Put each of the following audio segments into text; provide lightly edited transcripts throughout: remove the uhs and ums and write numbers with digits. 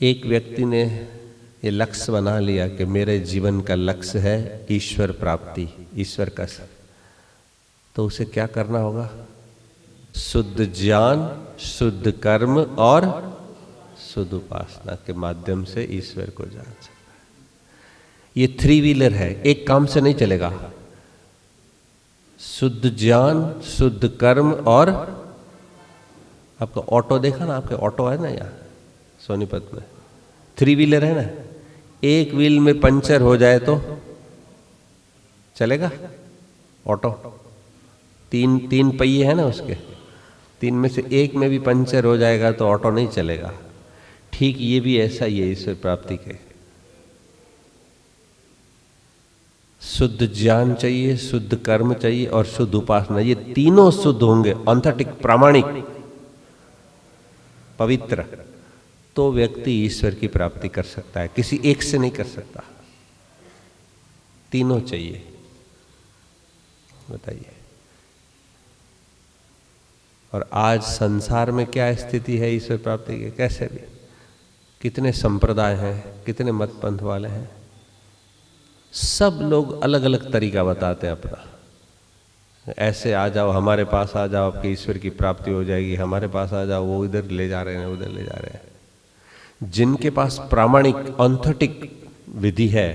एक व्यक्ति ने ये लक्ष्य बना लिया कि मेरे जीवन का लक्ष्य है ईश्वर प्राप्ति, ईश्वर का सब, तो उसे क्या करना होगा? शुद्ध ज्ञान, शुद्ध कर्म और शुद्ध उपासना के माध्यम से ईश्वर को जान सकता है। ये 3 व्हीलर है, एक काम से नहीं चलेगा। शुद्ध ज्ञान, शुद्ध कर्म और आपका ऑटो देखा ना, आपके ऑटो है ना यहाँ सोनीपत में, 3 व्हीलर है ना, एक व्हील में पंचर हो जाए तो चलेगा ऑटो? तीन पहिए है ना उसके, 3 में से एक में भी पंचर हो जाएगा तो ऑटो नहीं चलेगा। ठीक ये भी ऐसा ही है ईश्वर प्राप्ति के। शुद्ध ज्ञान चाहिए, शुद्ध कर्म चाहिए और शुद्ध उपासना। ये तीनों शुद्ध होंगे, ऑथेंटिक, प्रामाणिक, पवित्र, तो व्यक्ति ईश्वर की प्राप्ति कर सकता है। किसी एक से नहीं कर सकता, तीनों चाहिए। बताइए। और आज संसार में क्या स्थिति है ईश्वर प्राप्ति की? कैसे भी कितने संप्रदाय हैं, कितने मत पंथ वाले हैं, सब लोग अलग अलग तरीका बताते हैं अपना। ऐसे आ जाओ, हमारे पास आ जाओ, आपकी ईश्वर की प्राप्ति हो जाएगी, हमारे पास आ जाओ, वो इधर ले जा रहे हैं, उधर ले जा रहे हैं। जिनके पास प्रामाणिक ऑथेंटिक विधि है,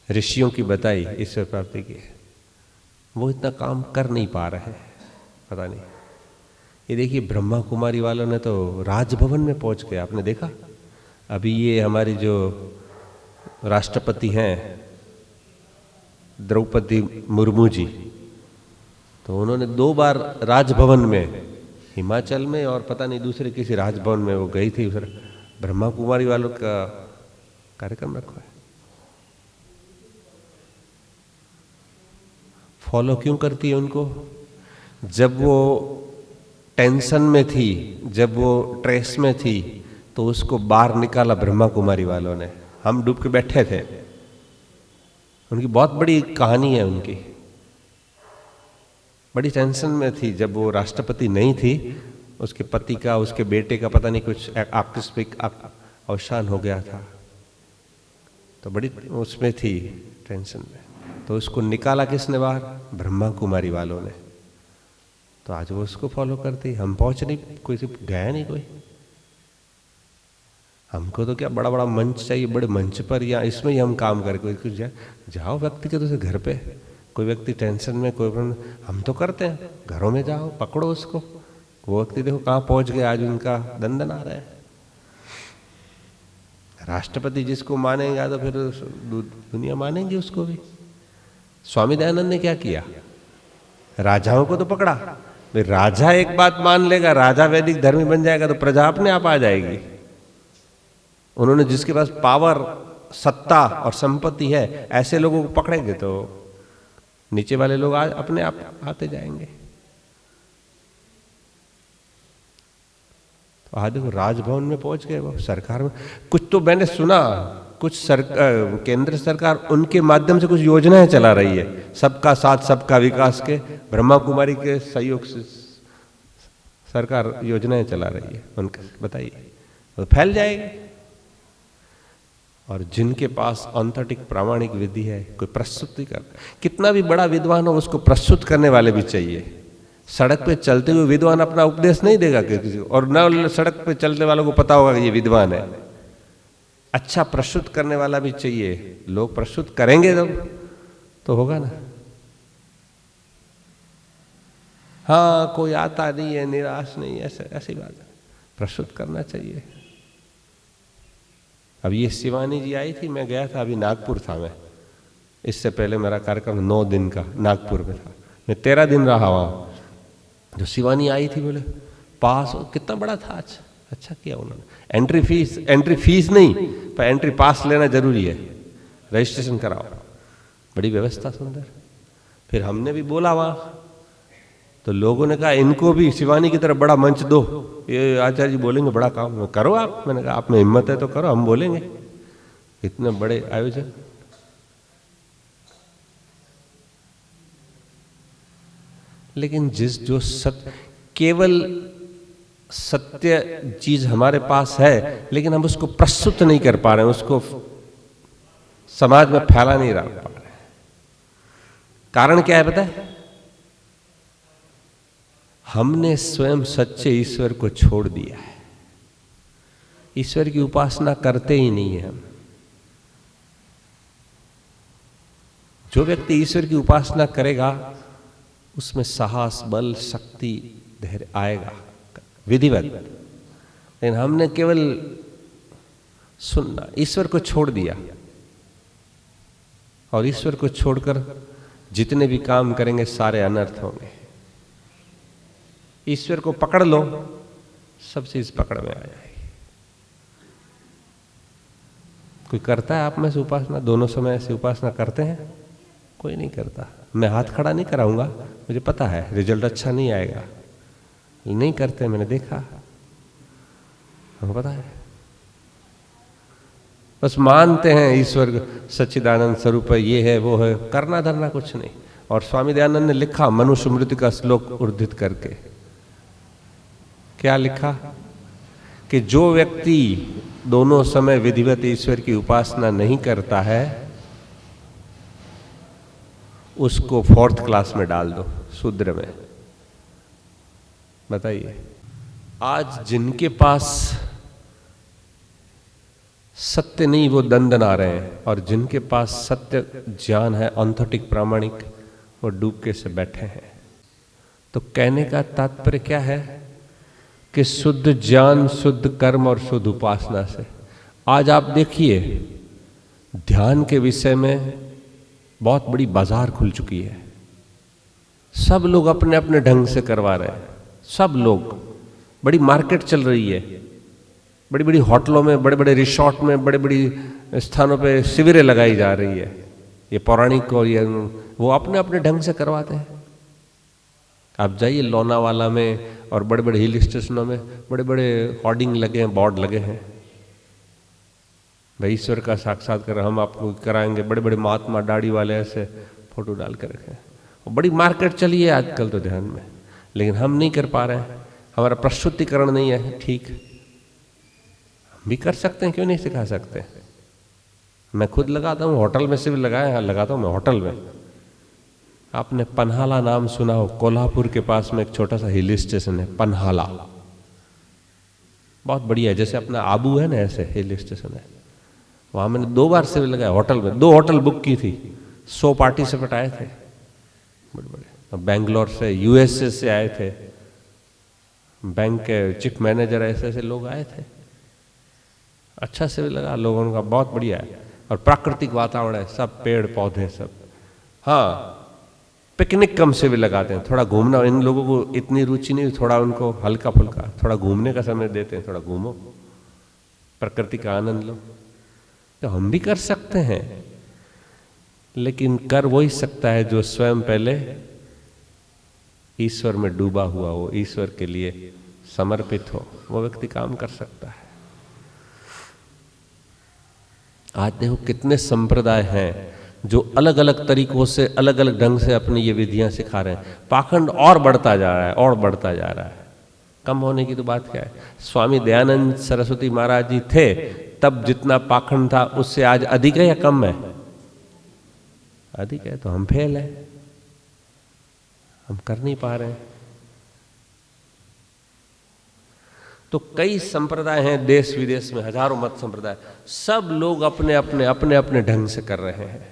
ऋषियों की बताई ईश्वर प्राप्ति की, वो इतना काम कर नहीं पा रहे हैं, पता नहीं। ये देखिए ब्रह्मा कुमारी वालों ने तो राजभवन में पहुंच गए, आपने देखा? अभी ये हमारी जो राष्ट्रपति हैं द्रौपदी मुर्मू जी, तो उन्होंने 2 बार राजभवन में, हिमाचल में और पता नहीं दूसरे किसी राजभवन में वो गई थी। उधर ब्रह्मा कुमारी वालों का कार्यक्रम रखा है। फॉलो क्यों करती है उनको? जब वो टेंशन में थी, जब वो ट्रेस में थी, तो उसको बाहर निकाला ब्रह्मा कुमारी वालों ने। हम डूब के बैठे थे। उनकी बहुत बड़ी कहानी है उनकी। बड़ी टेंशन में थी जब वो राष्ट्रपति नहीं थी, उसके पति का, उसके बेटे का पता नहीं कुछ आकस्मिक अवसान हो गया था, तो बड़ी उसमें थी टेंशन में। तो उसको निकाला किसने बाहर? ब्रह्मा कुमारी वालों ने। तो आज वो उसको फॉलो करती। हम पहुंच नहीं, कोई गया नहीं कोई। हमको तो क्या बड़ा बड़ा मंच चाहिए, बड़े मंच पर या इसमें ही हम काम करके कुछ जाओ व्यक्तिगत उसे घर पे। कोई व्यक्ति टेंशन में, कोई हम तो करते हैं, घरों में जाओ, पकड़ो उसको। वो व्यक्ति देखो कहाँ पहुंच गए, आज उनका दंडन आ रहा है। राष्ट्रपति जिसको मानेगा तो फिर दुनिया मानेगी उसको भी। स्वामी दयानंद ने क्या किया? राजाओं को तो पकड़ा। भाई राजा एक बात मान लेगा, राजा वैदिक धर्मी बन जाएगा तो प्रजा अपने आप आ जाएगी। उन्होंने जिसके पास पावर, सत्ता और संपत्ति है, ऐसे लोगों को पकड़ेंगे तो नीचे वाले लोग अपने आप आते जाएंगे। तो आज देखो राजभवन में पहुंच गए वो, सरकार में कुछ तो मैंने सुना, कुछ केंद्र सरकार उनके माध्यम से कुछ योजनाएं चला रही है, सबका साथ सबका विकास के, ब्रह्मा कुमारी के सहयोग से सरकार योजनाएं चला रही है उनके। बताइए, तो फैल जाएगी। और जिनके पास ऑथेंटिक प्रामाणिक विधि है, कोई प्रस्तुति कर, कितना भी बड़ा विद्वान हो, उसको प्रस्तुत करने वाले भी चाहिए। सड़क पे चलते हुए विद्वान अपना उपदेश नहीं देगा किसी को, और न सड़क पे चलने वालों को पता होगा कि ये विद्वान है। अच्छा प्रस्तुत करने वाला भी चाहिए। लोग प्रस्तुत करेंगे तो होगा ना। हाँ, कोई आता नहीं है, निराश नहीं है, ऐसी बात है, प्रस्तुत करना चाहिए। अब ये शिवानी जी आई थी, मैं गया था, अभी नागपुर था मैं। इससे पहले मेरा कार्यक्रम 9 दिन का नागपुर में था, मैं 13 दिन रहा वहाँ। जो शिवानी आई थी, बोले पास कितना बड़ा था। अच्छा किया उन्होंने। एंट्री फीस नहीं, पर एंट्री पास लेना जरूरी है, रजिस्ट्रेशन कराओ। बड़ी व्यवस्था सुंदर। फिर हमने भी बोला वहाँ, तो लोगों ने कहा इनको भी शिवानी की तरफ बड़ा मंच दो, ये आचार्य जी बोलेंगे बड़ा काम करो आप। मैंने कहा आप में हिम्मत है तो करो, हम बोलेंगे। इतने बड़े आयोजन। लेकिन केवल सत्य चीज हमारे पास है, लेकिन हम उसको प्रस्तुत नहीं कर पा रहे हैं, उसको समाज में फैला नहीं पा रहे हैं। कारण क्या है पता है? हमने स्वयं सच्चे ईश्वर को छोड़ दिया है। ईश्वर की उपासना करते ही नहीं है हम। जो व्यक्ति ईश्वर की उपासना करेगा उसमें साहस, बल, शक्ति, धैर्य आएगा विधिवत। लेकिन हमने केवल सुनना, ईश्वर को छोड़ दिया, और ईश्वर को छोड़कर जितने भी काम करेंगे सारे अनर्थ होंगे। ईश्वर को पकड़ लो, सब चीज पकड़ में आ जाएगी। कोई करता है आप में से उपासना? दोनों समय ऐसे उपासना करते हैं? कोई नहीं करता। मैं हाथ खड़ा नहीं कराऊंगा, मुझे पता है रिजल्ट अच्छा नहीं आएगा। नहीं करते, मैंने देखा, हमको पता है। बस मानते हैं ईश्वर सच्चिदानंद स्वरूप है, ये है वो है, करना धरना कुछ नहीं। और स्वामी दयानंद ने लिखा मनुस्मृति का श्लोक उद्धृत करके, क्या लिखा कि जो व्यक्ति दोनों समय विधिवत ईश्वर की उपासना नहीं करता है उसको 4th क्लास में डाल दो, शूद्र में। बताइए, आज जिनके पास सत्य नहीं वो दंदना रहे हैं, और जिनके पास सत्य ज्ञान है, ऑथेंटिक प्रामाणिक, वो डूबके से बैठे हैं। तो कहने का तात्पर्य क्या है कि शुद्ध ज्ञान, शुद्ध कर्म और शुद्ध उपासना से आज आप देखिए ध्यान के विषय में बहुत बड़ी बाजार खुल चुकी है। सब लोग अपने अपने ढंग से करवा रहे हैं, सब लोग, बड़ी मार्केट चल रही है। बड़ी बड़ी होटलों में, बड़े बड़े रिसोर्ट में, बड़े बड़ी स्थानों पे शिविरें लगाई जा रही है। ये पौराणिक और ये वो अपने अपने ढंग से करवाते हैं। आप जाइए लोनावाला में और बड़े बड़े हिल स्टेशनों में बड़े बड़े होर्डिंग लगे हैं, बोर्ड लगे हैं, भाई ईश्वर का साक्षात्कार हम आपको कराएंगे। बड़े बड़े महात्मा दाढ़ी वाले ऐसे फोटो डाल कर रखे हैं। बड़ी मार्केट चली है आजकल तो ध्यान में, लेकिन हम नहीं कर पा रहे हैं। हमारा प्रस्तुतिकरण नहीं है ठीक। हम भी कर सकते हैं, क्यों नहीं सिखा सकते? मैं खुद लगाता हूँ, होटल में से भी लगाया, लगाता हूँ मैं होटल में। आपने पन्हाला नाम सुना हो? कोल्हापुर के पास में एक छोटा सा हिल स्टेशन है, पन्हाला, बहुत बढ़िया है। जैसे अपना आबू है ना, ऐसे हिल स्टेशन है। वहां मैंने 2 बार से लगाया होटल में। 2 होटल बुक की थी, 100 पार्टिसिपेंट आए थे, बड़े बड़े, बेंगलोर से, यूएसए से आए थे, बैंक के चीफ मैनेजर, ऐसे ऐसे लोग आए थे। अच्छा से भी लगा लोगों का, बहुत बढ़िया है। और प्राकृतिक वातावरण है, सब पेड़ पौधे सब। हाँ, पिकनिक कम से भी लगाते हैं, थोड़ा घूमना। इन लोगों को इतनी रुचि नहीं, थोड़ा उनको हल्का फुल्का थोड़ा घूमने का समय देते हैं, थोड़ा घूमो, प्रकृति का आनंद लो। तो हम भी कर सकते हैं, लेकिन कर वही सकता है जो स्वयं पहले ईश्वर में डूबा हुआ हो, ईश्वर के लिए समर्पित हो, वो व्यक्ति काम कर सकता है। आज देखो कितने संप्रदाय हैं जो अलग अलग तरीकों से, अलग अलग ढंग से अपनी ये विधियां सिखा रहे हैं। पाखंड और बढ़ता जा रहा है, और बढ़ता जा रहा है। कम होने की तो बात क्या है? स्वामी दयानंद सरस्वती महाराज जी थे तब जितना पाखंड था उससे आज अधिक है या कम है? अधिक है। तो हम फेल है, हम कर नहीं पा रहे हैं। तो कई संप्रदाय हैं देश विदेश में, हजारों मत संप्रदाय, सब लोग अपने अपने अपने अपने ढंग से कर रहे हैं।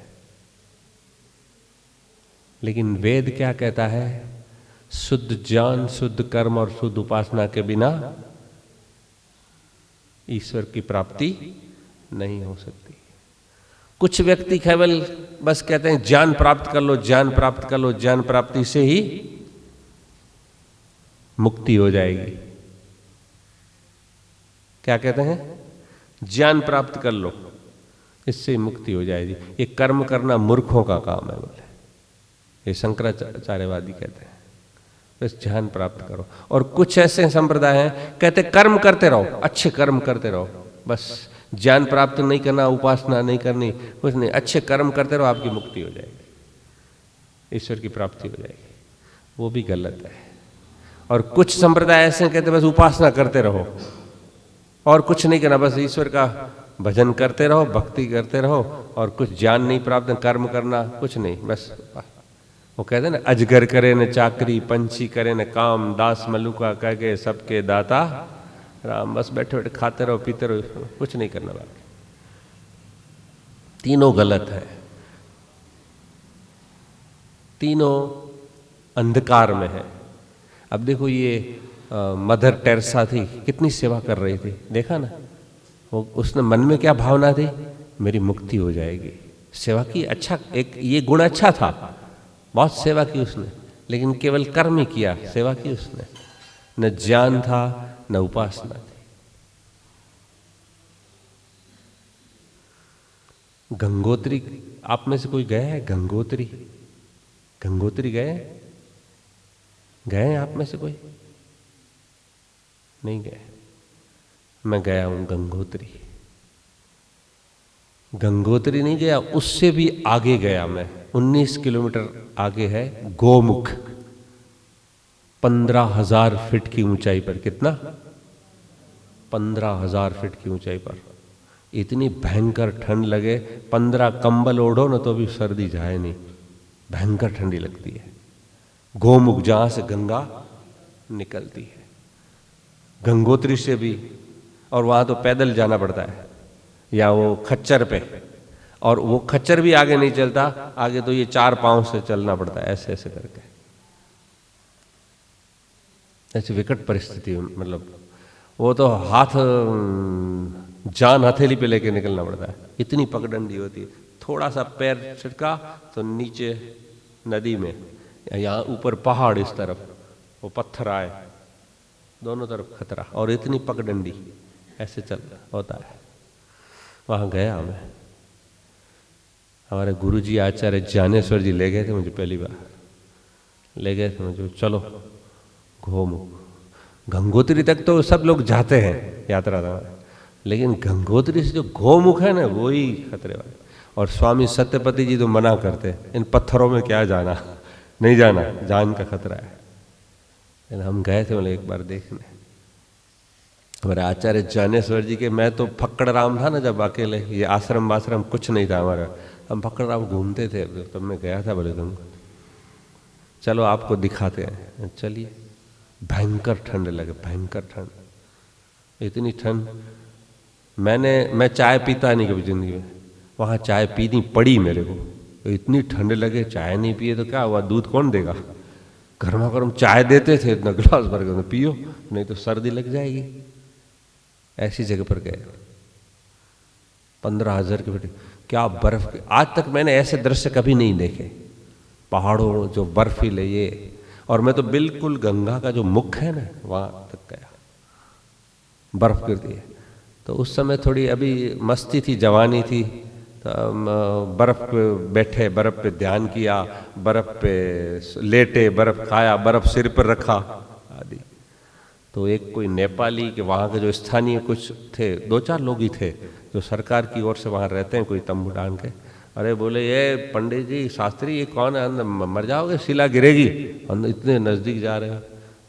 लेकिन वेद क्या कहता है? शुद्ध ज्ञान, शुद्ध कर्म और शुद्ध उपासना के बिना ईश्वर की प्राप्ति नहीं हो सकती। कुछ व्यक्ति केवल बस कहते हैं ज्ञान प्राप्त कर लो, ज्ञान प्राप्त कर लो, ज्ञान प्राप्ति से ही मुक्ति हो जाएगी। क्या कहते हैं? ज्ञान प्राप्त कर लो, इससे मुक्ति हो जाएगी। ये कर्म करना मूर्खों का काम है बोले, ये शंकराचार्यवादी कहते हैं। बस ज्ञान प्राप्त करो। और कुछ ऐसे संप्रदाय हैं कहते हैं कर्म करते रहो, अच्छे कर्म करते रहो, बस ज्ञान प्राप्त नहीं करना, उपासना नहीं करनी, कुछ नहीं, अच्छे कर्म करते रहो, आपकी मुक्ति हो जाएगी, ईश्वर की प्राप्ति हो जाएगी। वो भी गलत है। और कुछ संप्रदाय ऐसे कहते बस उपासना करते रहो और कुछ नहीं करना, बस ईश्वर का भजन करते रहो, भक्ति करते रहो और कुछ ज्ञान नहीं प्राप्त, कर्म करना कुछ नहीं, बस वो कहते हैं ना, अजगर करे न चाकरी, पंछी करे न काम, दास मलुका कह के सबके दाता राम। बस बैठे बैठे खाते रहो पीते रहो, कुछ नहीं करना बाकी। तीनों गलत है, तीनों अंधकार में है। अब देखो ये मदर टेरेसा थी, कितनी सेवा कर रही थी, देखा ना, वो उसने मन में क्या भावना थी, मेरी मुक्ति हो जाएगी, सेवा की। अच्छा, एक ये गुण अच्छा था, बहुत सेवा की उसने, लेकिन केवल कर्म ही किया, सेवा की उसने, न ज्ञान था न उपासना थी। गंगोत्री, आप में से कोई गया है गंगोत्री? गंगोत्री गए? गए हैं आप में से कोई? नहीं गए? मैं गया हूं गंगोत्री। गंगोत्री नहीं गया, उससे भी आगे गया मैं, 19 किलोमीटर आगे है गोमुख, 15,000 फीट की ऊंचाई पर। कितना? 15,000 फीट की ऊंचाई पर। इतनी भयंकर ठंड लगे, 15 कंबल ओढ़ो ना तो भी सर्दी जाए नहीं, भयंकर ठंडी लगती है। गोमुख, जहां से गंगा निकलती है, गंगोत्री से भी। और वहां तो पैदल जाना पड़ता है या वो खच्चर पे, और वो खच्चर भी आगे नहीं चलता, आगे तो ये 4 पांव से चलना पड़ता है, ऐसे ऐसे करके। ऐसी विकट परिस्थिति, मतलब वो तो हाथ जान हथेली पे लेके निकलना पड़ता है, इतनी पगडंडी होती है। थोड़ा सा पैर छिटका तो नीचे नदी में, यहाँ ऊपर पहाड़, इस तरफ वो पत्थर आए, दोनों तरफ खतरा, और इतनी पगडंडी, ऐसे चल होता है। वहां गया मैं, हमारे गुरुजी आचार्य ज्ञानेश्वर जी ले गए थे मुझे, पहली बार ले गए थे मुझे, चलो गोमुख। गंगोत्री तक तो सब लोग जाते हैं यात्रा का, लेकिन गंगोत्री से जो गोमुख है ना, वो ही खतरे वाले। और स्वामी सत्यपति जी तो मना करते, इन पत्थरों में क्या जाना, नहीं जाना, जान का खतरा है। लेकिन हम गए थे बोले एक बार देखने, हमारे आचार्य ज्ञानेश्वर जी के। मैं तो फक्कड़ राम था ना जब अकेले, ये आश्रम वाश्रम कुछ नहीं था हमारा, हम फक्कड़ राम घूमते थे, तब मैं गया था। बोले तुम चलो आपको दिखाते हैं, चलिए। भयंकर ठंड लगे, भयंकर ठंड, इतनी ठंड। मैं चाय पीता नहीं कभी जिंदगी में, वहाँ चाय पीनी पड़ी मेरे को, तो इतनी ठंड लगे, चाय नहीं पिए तो क्या हुआ, दूध कौन देगा? गर्मा गर्म चाय देते थे, इतना गिलास भर के पियो, नहीं तो सर्दी लग जाएगी। ऐसी जगह पर गए, 15,000 की फीट, क्या बर्फ! आज तक मैंने ऐसे दृश्य कभी नहीं देखे, पहाड़ों जो बर्फीले ये। और मैं तो बिल्कुल गंगा का जो मुख है ना, वहां तक गया, बर्फ गिरती है। तो उस समय थोड़ी अभी मस्ती थी, जवानी थी, तो बर्फ पे बैठे, बर्फ पे ध्यान किया, बर्फ पे लेटे, बर्फ खाया, बर्फ सिर पर रखा आदि। तो एक कोई नेपाली के वहाँ के जो स्थानीय कुछ थे, 2-4 लोग ही थे जो सरकार की ओर से वहाँ रहते हैं, कोई तंबू डाल के। अरे बोले, ये पंडित जी, शास्त्री, ये कौन है, अंदर मर जाओगे, शिला गिरेगी, अंदर इतने नज़दीक जा रहे हो।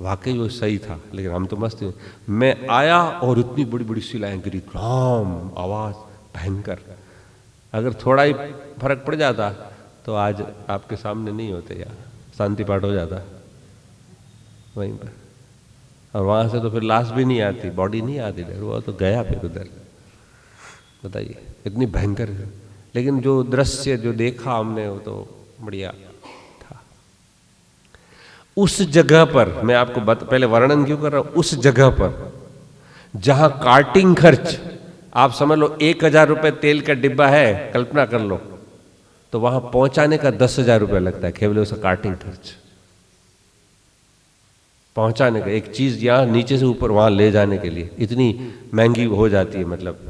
वाकई वो सही था, लेकिन हम तो मस्त थे। मैं आया और इतनी बड़ी बड़ी शिलाएं गिरी, राम, आवाज़ भयंकर। अगर थोड़ा ही फर्क पड़ जाता तो आज आपके सामने नहीं होते, यार शांति पाठ हो जाता वहीं पर। और वहां से तो फिर लाश भी नहीं आती, बॉडी नहीं आती, वो तो गया फिर उधर। बताइए, इतनी भयंकर। लेकिन जो दृश्य जो देखा हमने वो तो बढ़िया था। उस जगह पर मैं आपको पहले वर्णन क्यों कर रहा हूं, उस जगह पर जहां कार्टिंग खर्च, आप समझ लो 1,000 रुपए तेल का डिब्बा है, कल्पना कर लो, तो वहां पहुंचाने का 10,000 रुपया लगता है, केवल उसका कार्टिंग खर्च पहुंचाने का। एक चीज यहां नीचे से ऊपर वहां ले जाने के लिए इतनी महंगी हो जाती है, मतलब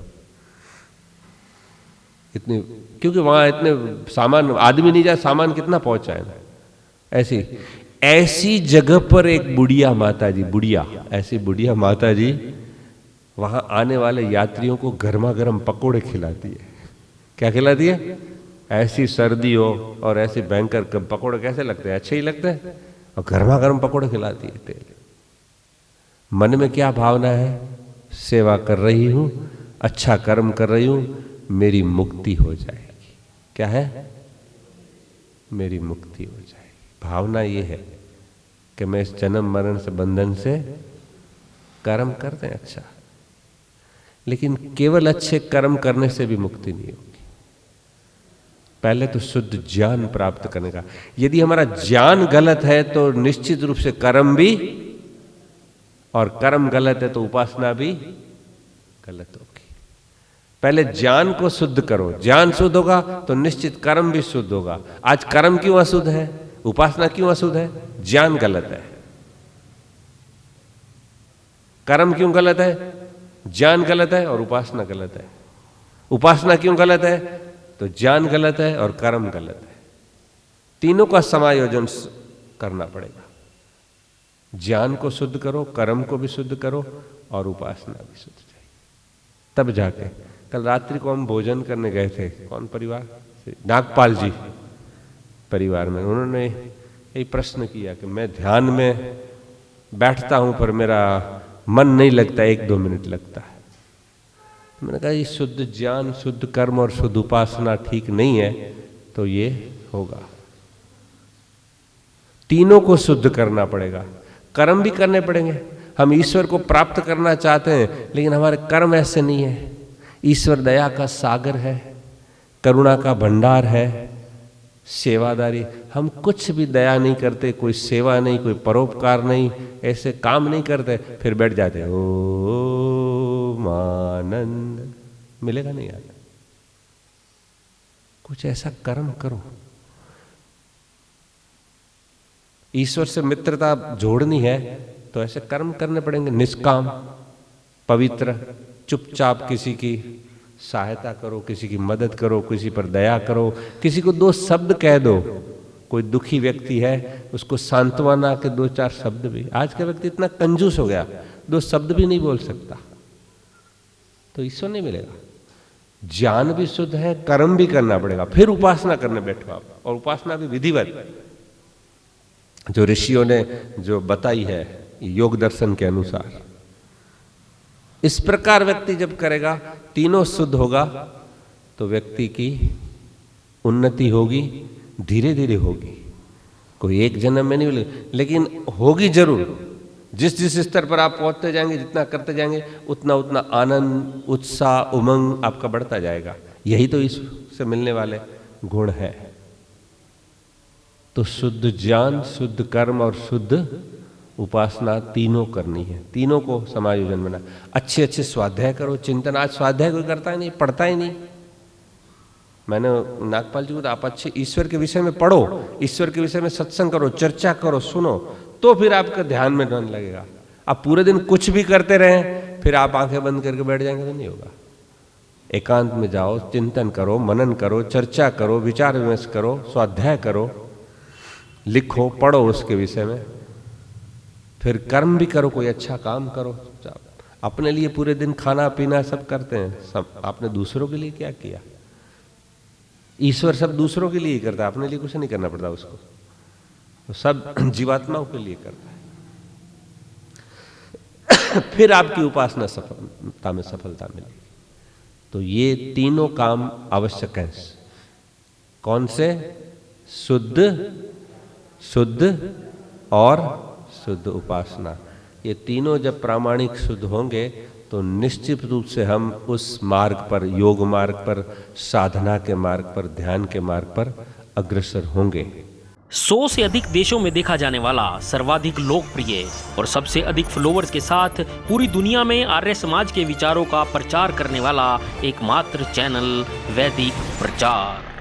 इतनी, क्योंकि वहां इतने सामान, आदमी नहीं जाए, सामान कितना पहुंचाए। ऐसी जगह पर एक बुढ़िया माता जी, ऐसी बुढ़िया माता जी वहां आने वाले यात्रियों को गर्मा गर्म पकोड़े खिलाती है। क्या खिलाती है? ऐसी सर्दी हो और ऐसे भयंकर पकोड़े कैसे लगते हैं, अच्छे ही लगते हैं, और गर्मा गर्म पकोड़े खिलाती है तेल। मन में क्या भावना है? सेवा कर रही हूं, अच्छा कर्म कर रही हूं, मेरी मुक्ति हो जाएगी। क्या है? मेरी मुक्ति हो जाएगी। भावना ये है कि मैं इस जन्म मरण से बंधन से कर्म कर दें अच्छा। लेकिन केवल अच्छे कर्म करने से भी मुक्ति नहीं होगी। पहले तो शुद्ध ज्ञान प्राप्त करने का। यदि हमारा ज्ञान गलत है तो निश्चित रूप से कर्म भी, और कर्म गलत है तो उपासना भी गलत होगी। पहले ज्ञान को शुद्ध करो, ज्ञान शुद्ध होगा तो निश्चित कर्म भी शुद्ध होगा। आज कर्म क्यों अशुद्ध है? उपासना क्यों अशुद्ध है? ज्ञान गलत है। कर्म क्यों गलत है? ज्ञान गलत है और उपासना गलत है। उपासना क्यों गलत है? तो ज्ञान गलत है और कर्म गलत है। तीनों का समायोजन करना पड़ेगा। ज्ञान को शुद्ध करो, कर्म को भी शुद्ध करो और उपासना भी शुद्ध चाहिए, तब जाके। कल रात्रि को हम भोजन करने गए थे, कौन परिवार से? नागपाल जी परिवार में। उन्होंने यही प्रश्न किया कि मैं ध्यान में बैठता हूं पर मेरा मन नहीं लगता, 1-2 मिनट लगता है। मैंने कहा ये शुद्ध ज्ञान, शुद्ध कर्म और शुद्ध उपासना ठीक नहीं है तो ये होगा। तीनों को शुद्ध करना पड़ेगा, कर्म भी करने पड़ेंगे। हम ईश्वर को प्राप्त करना चाहते हैं लेकिन हमारे कर्म ऐसे नहीं है। ईश्वर दया का सागर है, करुणा का भंडार है, सेवादारी। हम कुछ भी दया नहीं करते, कोई सेवा नहीं, कोई परोपकार नहीं, ऐसे काम नहीं करते, फिर बैठ जाते ओम आनंद। मिलेगा नहीं आनंद। कुछ ऐसा कर्म करो। ईश्वर से मित्रता जोड़नी है तो ऐसे कर्म करने पड़ेंगे, निष्काम, पवित्र, चुपचाप किसी की सहायता करो, किसी की मदद करो, किसी पर दया करो, किसी को 2 शब्द कह दो। कोई दुखी व्यक्ति है उसको सांत्वना के 2-4 शब्द भी। आज का व्यक्ति इतना कंजूस हो गया, 2 शब्द भी नहीं बोल सकता, तो ईश्वर नहीं मिलेगा। ज्ञान भी शुद्ध है, कर्म भी करना पड़ेगा, फिर उपासना करने बैठो आप। और उपासना भी विधिवत, जो ऋषियों ने जो बताई है योग दर्शन के अनुसार। इस प्रकार व्यक्ति जब करेगा, तीनों शुद्ध होगा, तो व्यक्ति की उन्नति होगी, धीरे धीरे होगी। कोई एक जन्म में नहीं मिलेगी, लेकिन होगी जरूर। जिस जिस स्तर पर आप पहुंचते जाएंगे, जितना करते जाएंगे, उतना उतना आनंद, उत्साह, उमंग आपका बढ़ता जाएगा। यही तो इससे मिलने वाले गुण है। तो शुद्ध ज्ञान, शुद्ध कर्म और शुद्ध उपासना तीनों करनी है। तीनों को समायोजन बना। अच्छे अच्छे स्वाध्याय करो, चिंतन। आज स्वाध्याय कोई करता ही नहीं, पढ़ता ही नहीं। मैंने नागपाल जी को, आप अच्छे ईश्वर के विषय में पढ़ो, ईश्वर के विषय में सत्संग करो, चर्चा करो, सुनो, तो फिर आपका ध्यान में मन लगेगा। आप पूरे दिन कुछ भी करते रहें, फिर आप आंखें बंद करके बैठ जाएंगे तो नहीं होगा। एकांत में जाओ, चिंतन करो, मनन करो, चर्चा करो, विचार विमर्श करो, स्वाध्याय करो, लिखो, पढ़ो उसके विषय में, फिर कर्म भी करो, कोई अच्छा काम करो। अपने लिए पूरे दिन खाना पीना सब करते हैं, सब आपने दूसरों के लिए क्या किया? ईश्वर सब दूसरों के लिए ही करता है, अपने लिए कुछ नहीं करना पड़ता उसको, तो सब जीवात्माओं के लिए करता है। फिर आपकी उपासना सफलता में सफलता मिलेगी। तो ये तीनों काम आवश्यक हैं। कौन से? शुद्ध, शुद्ध और शुद्ध उपासना। ये तीनों जब प्रामाणिक शुद्ध होंगे तो निश्चित रूप से हम उस मार्ग पर, योग मार्ग पर, साधना के मार्ग पर, ध्यान के मार्ग पर अग्रसर होंगे। 100 से अधिक देशों में देखा जाने वाला, सर्वाधिक लोकप्रिय और सबसे अधिक फॉलोअर्स के साथ पूरी दुनिया में आर्य समाज के विचारों का प्रचार करने वाला एकमात्र चैनल वैदिक प्रचार।